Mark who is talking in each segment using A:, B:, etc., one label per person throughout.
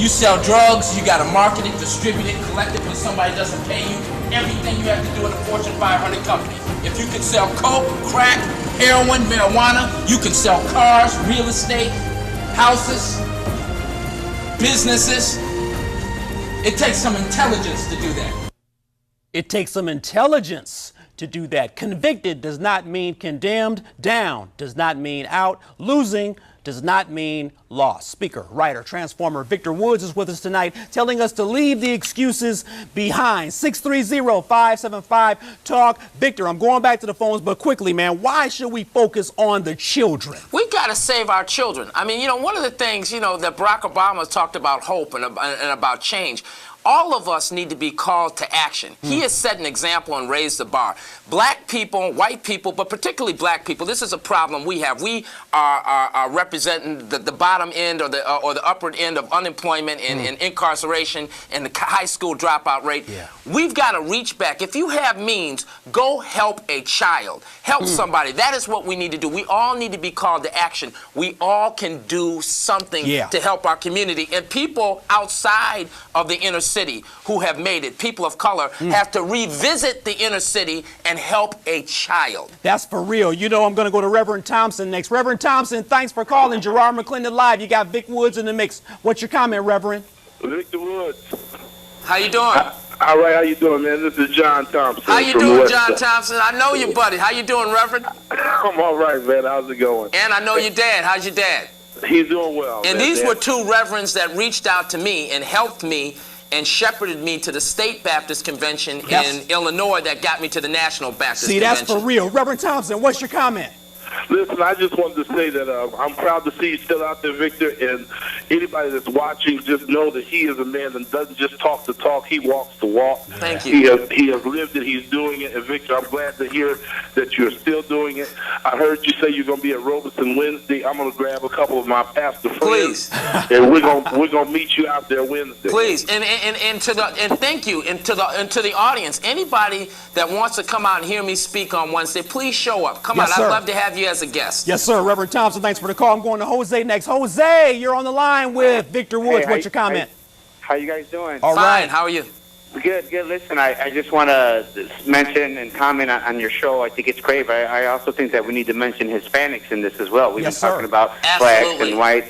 A: You sell drugs, you got to market it, distribute it, collect it when somebody doesn't pay you. Everything you have to do in a Fortune 500 company. If you can sell coke, crack, heroin, marijuana, you can sell cars, real estate, houses, businesses. It takes some intelligence to do that.
B: It takes some intelligence to do that. Convicted does not mean condemned. Down does not mean out. Losing does not mean lost. Speaker, writer, transformer Victor Woods is with us tonight, telling us to leave the excuses behind. 630-575-TALK. Victor, I'm going back to the phones, but quickly, man, why should we focus on the children?
C: We got to save our children. I mean, you know, one of the things, you know, that Barack Obama talked about hope and about change. All of us need to be called to action. He has set an example and raised the bar. Black people, white people, but particularly black people, this is a problem we have. We are representing the bottom end or the upward end of unemployment and incarceration and the high school dropout rate. Yeah. We've got to reach back. If you have means, go help a child. Help somebody. That is what we need to do. We all need to be called to action. We all can do something to help our community. And people outside of the inner city who have made it, people of color, have to revisit the inner city and help a child.
B: That's for real. You know, I'm going to go to Reverend Thompson next. Reverend Thompson, thanks for calling Garard McClendon Live. You got Vic Woods in the mix. What's your comment, Reverend?
D: Victor Woods.
C: How you doing?
D: All right, how you doing, man? This is John Thompson.
C: How you doing, John Thompson? I know you, buddy. How you doing, Reverend?
D: I'm all right, man. How's it going?
C: And I know your dad. How's your dad?
D: He's doing well.
C: And
D: man.
C: these were two reverends that reached out to me and helped me and shepherded me to the State Baptist Convention in Illinois that got me to the National Baptist Convention.
B: See, that's for real. Reverend Thompson, what's your comment?
D: Listen, I just wanted to say that I'm proud to see you still out there, Victor, and anybody that's watching, just know that he is a man that doesn't just talk the talk, he walks the walk.
C: Thank you.
D: He has lived it, he's doing it, and Victor, I'm glad to hear that you're still doing it. I heard you say you're going to be at Robeson Wednesday. I'm going to grab a couple of my pastor friends, and we're going to meet you out there Wednesday.
C: Please, and thank you, and to the audience, anybody that wants to come out and hear me speak on Wednesday, please show up. Come out. I'd love to have you as a guest.
B: Yes, sir. Reverend Thompson, thanks for the call. I'm going to Jose next. Jose, you're on the line with Victor Woods. What's your comment?
E: How you guys doing?
B: All right.
C: Fine. How are you?
E: Good, good. Listen, I just want to mention and comment on your show. I think it's great, but I also think that we need to mention Hispanics in this as well. We've been talking about blacks and whites,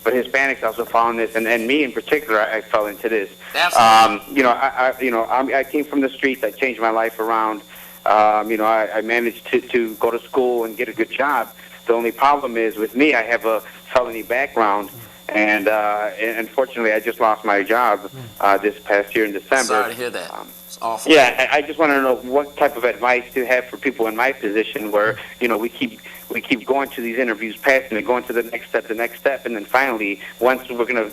E: but Hispanics also fall in this, and me in particular, I fell into this.
C: Absolutely.
E: I came from the streets. I changed my life around. I managed to go to school and get a good job. The only problem is with me, I have a felony background, and unfortunately, I just lost my job this past year in December.
C: Sorry to hear that. It's awful.
E: Yeah, I just want to know what type of advice do you have for people in my position where, we keep going to these interviews, passing and going to the next step, and then finally, once we're going to,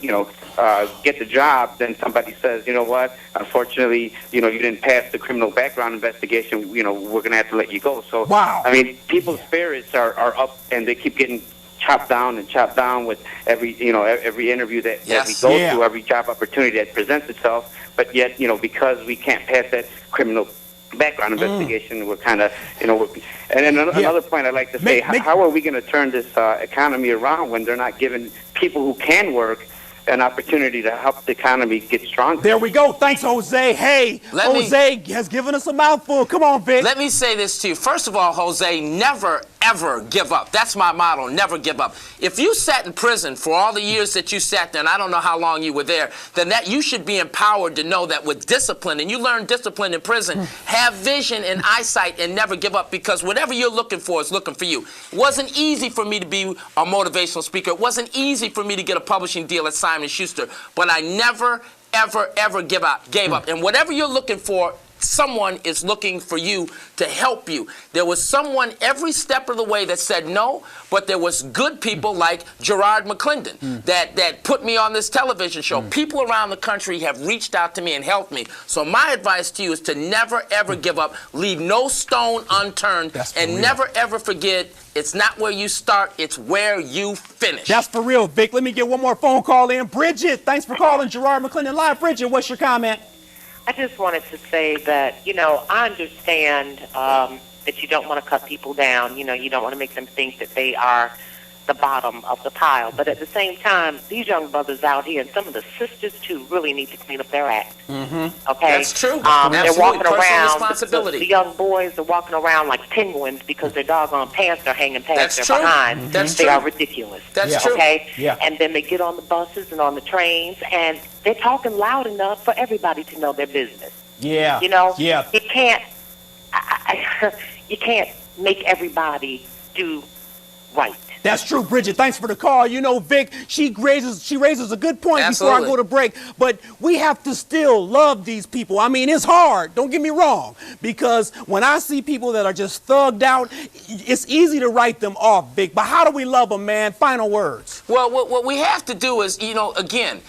E: get the job, then somebody says, you know what, unfortunately, you didn't pass the criminal background investigation, we're going to have to let you go. So,
B: wow.
E: I mean, people's spirits are up, and they keep getting chopped down with every interview that we go to, every job opportunity that presents itself. But yet, because we can't pass that criminal background investigation, we're kind of, and then another point I'd like to say, how are we going to turn this economy around when they're not giving people who can work an opportunity to help the economy get stronger?
B: There we go. Thanks, Jose. Hey, Jose has given us a mouthful. Come on, Vic.
C: Let me say this to you. First of all, Jose, never, ever give up. That's my motto, never give up. If you sat in prison for all the years that you sat there, and I don't know how long you were there, then that you should be empowered to know that with discipline, and you learn discipline in prison, have vision and eyesight and never give up, because whatever you're looking for is looking for you. It wasn't easy for me to be a motivational speaker. It wasn't easy for me to get a publishing deal at Simon & Schuster, but I never, ever gave up. And whatever you're looking for, someone is looking for you to help you. There was someone every step of the way that said no, but there was good people like Garard McClendon that put me on this television show. People around the country have reached out to me and helped me. So my advice to you is to never, ever give up. Leave no stone unturned, and never, ever forget, it's not where you start, it's where you finish.
B: That's for real, Vic. Let me get one more phone call in. Bridget, thanks for calling Garard McClendon Live. Bridget, what's your comment?
F: I just wanted to say that, I understand that you don't want to cut people down. You don't want to make them think that they are the bottom of the pile. But at the same time, these young brothers out here, and some of the sisters too, really need to clean up their act. Okay,
C: that's true.
F: They're walking
C: Personal
F: around.
C: responsibility.
F: The young boys are walking around like penguins because their doggone pants are hanging past
C: That's
F: their
C: true.
F: behind.
C: That's
F: They
C: true.
F: are ridiculous.
C: That's true.
F: Okay,
B: Yeah.
F: and then they get on the buses and on the trains, and they're talking loud enough for everybody to know their business.
B: Yeah.
F: You know,
B: Yeah.
F: you can't. You can't make everybody do right.
B: That's true, Bridget. Thanks for the call. You know, Vic, she raises a good point before I go to break. But we have to still love these people. I mean, it's hard. Don't get me wrong. Because when I see people that are just thugged out, it's easy to write them off, Vic. But how do we love them, man? Final words.
C: Well, what we have to do is, again,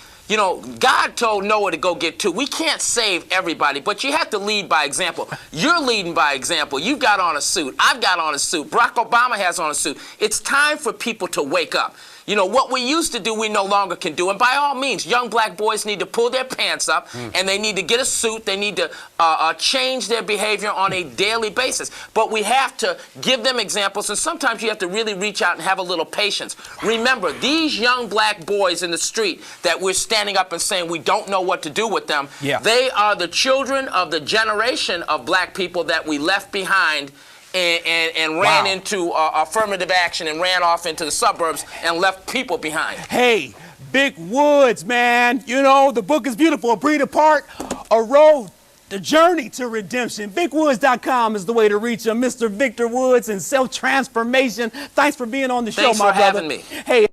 C: God told Noah to go get two. We can't save everybody, but you have to lead by example. You're leading by example. You got on a suit. I've got on a suit. Barack Obama has on a suit. It's time for people to wake up. What we used to do, we no longer can do. And by all means, young black boys need to pull their pants up, and they need to get a suit. They need to change their behavior on a daily basis. But we have to give them examples, and sometimes you have to really reach out and have a little patience. Remember, these young black boys in the street that we're standing up and saying we don't know what to do with them, they are the children of the generation of black people that we left behind and ran into affirmative action and ran off into the suburbs and left people behind.
B: Hey, Vic Woods, man. The book is beautiful. A Breed Apart, A Road, The Journey to Redemption. VicWoods.com is the way to reach him. Mr. Victor Woods and self-transformation. Thanks for being on the show, my brother.
C: Thanks for having me.
B: Hey.